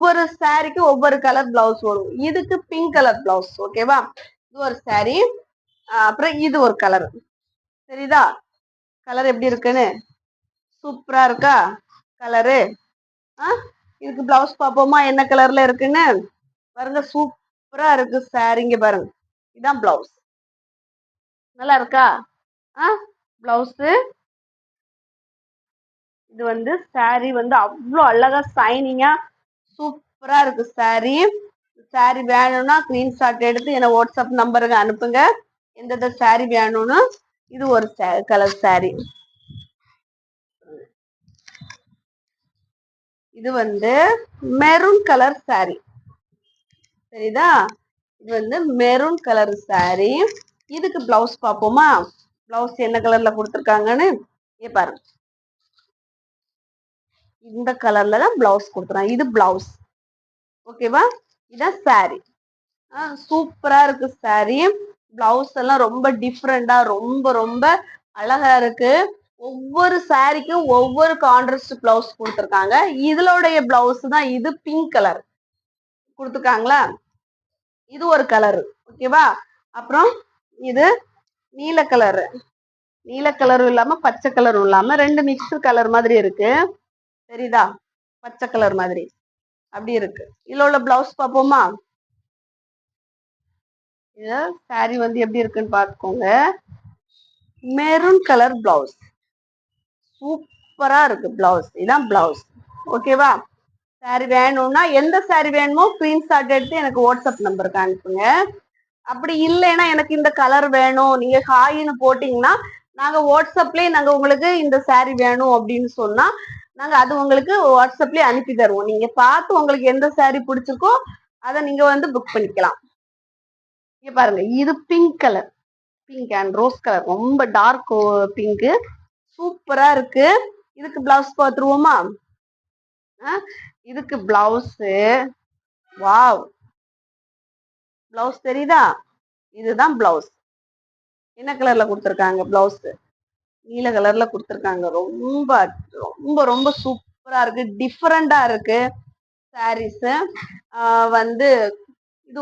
ஒவ்வொரு சாரிக்கு ஒவ்வொரு கலர் பிளவுஸ் வரும். இதுக்கு பிங்க் கலர் பிளவுஸ். ஓகேவா? இது ஒரு சாரி. அப்புறம் இது ஒரு கலர். சரிதா? கலர் எப்படி இருக்குன்னு சூப்பரா இருக்கா கலரு? இதுக்கு பிளவுஸ் பார்ப்போமா என்ன கலர்ல இருக்குன்னு பாருங்க. சூப்பரா இருக்கு சாரிங்க பாருங்க. இதான் பிளவுஸ். நல்லா இருக்கா? பிளவுஸ். இது வந்து சாரி வந்து அவ்வளோ அழகா சைனிங்கா சூப்பரா இருக்கு சாரி. சாரி வேணும்னா ஸ்கிரீன்ஷாட் எடுத்து என்ன வாட்ஸ்அப் நம்பருக்கு அனுப்புங்க. எந்தெந்த சாரி வேணும்னு. இது ஒரு கலர் சாரி. இது வந்து மெரூன் கலர் சாரி. சரிதா? இது வந்து மெரூன் கலர் சாரி. இதுக்கு பிளவுஸ் பார்ப்போமா? பிளவுஸ் என்ன கலர்ல கொடுத்துருக்காங்கன்னு பாருங்க. இந்த கலர்ல தான் பிளவுஸ் கொடுத்துறாங்க. இது பிளவுஸ். ஓகேவா? இதான் சாரி. சூப்பரா இருக்கு சாரி. பிளவுஸ் எல்லாம் ரொம்ப டிஃப்ரெண்டா ரொம்ப ரொம்ப அழகா இருக்கு. ஒவ்வொரு சாரிக்கும் ஒவ்வொரு கான்ட்ராஸ்ட் பிளவுஸ் கொடுத்துருக்காங்க. இதோடைய பிளவுஸ் தான் இது. பிங்க் கலர் கொடுத்துருக்காங்களா? இது ஒரு கலர். ஓகேவா? அப்புறம் இது நீல கலரு. நீல கலரும் இல்லாம பச்சை கலரும் இல்லாம ரெண்டு மிக்ஸ் கலர் மாதிரி இருக்கு. சரிதா? பச்சை கலர் மாதிரி அப்படி இருக்கு. இதுல உள்ள பிளவுஸ் பார்ப்போமா? இது சாரி வந்து எப்படி இருக்குன்னு பார்த்துக்கோங்க. Maroon colour blouse. சூப்பரா இருக்கு பிளவுஸ். இதான் பிளவுஸ். ஓகேவா? சாரி வேணும்னா எந்த சாரி வேணுமோ ஸ்கிரீன்ஷாட் எடுத்து எனக்கு வாட்ஸ்அப் நம்பருக்கு அனுப்புங்க. அப்படி இல்லைன்னா எனக்கு இந்த கலர் வேணும் நீங்க ஹாயின்னு போட்டீங்கன்னா நாங்க வாட்ஸ்அப்லயே நாங்க உங்களுக்கு இந்த சாரி வேணும் அப்படின்னு சொன்னா நாங்க அது உங்களுக்கு வாட்ஸ்அப்லயே அனுப்பி தருவோம். நீங்க பார்த்து உங்களுக்கு எந்த சாரி பிடிச்சிருக்கோ அதை நீங்க வந்து புக் பண்ணிக்கலாம். இங்க பாருங்க. இது pink colour. Pink and rose colour. ரொம்ப டார்க் பிங்க். சூப்பரா இருக்கு. இதுக்கு பிளவுஸ் பார்த்துருவோமா? இதுக்கு பிளவுஸ். வாவ். பிளவுஸ் தெரியுதா? இதுதான் பிளவுஸ். என்ன கலர்ல கொடுத்துருக்காங்க பிளவுஸ்? நீல கலர்ல கொடுத்துருக்காங்க. ரொம்ப ரொம்ப ரொம்ப சூப்பரா இருக்கு. டிஃப்ரெண்டா இருக்கு சாரீஸ். வந்து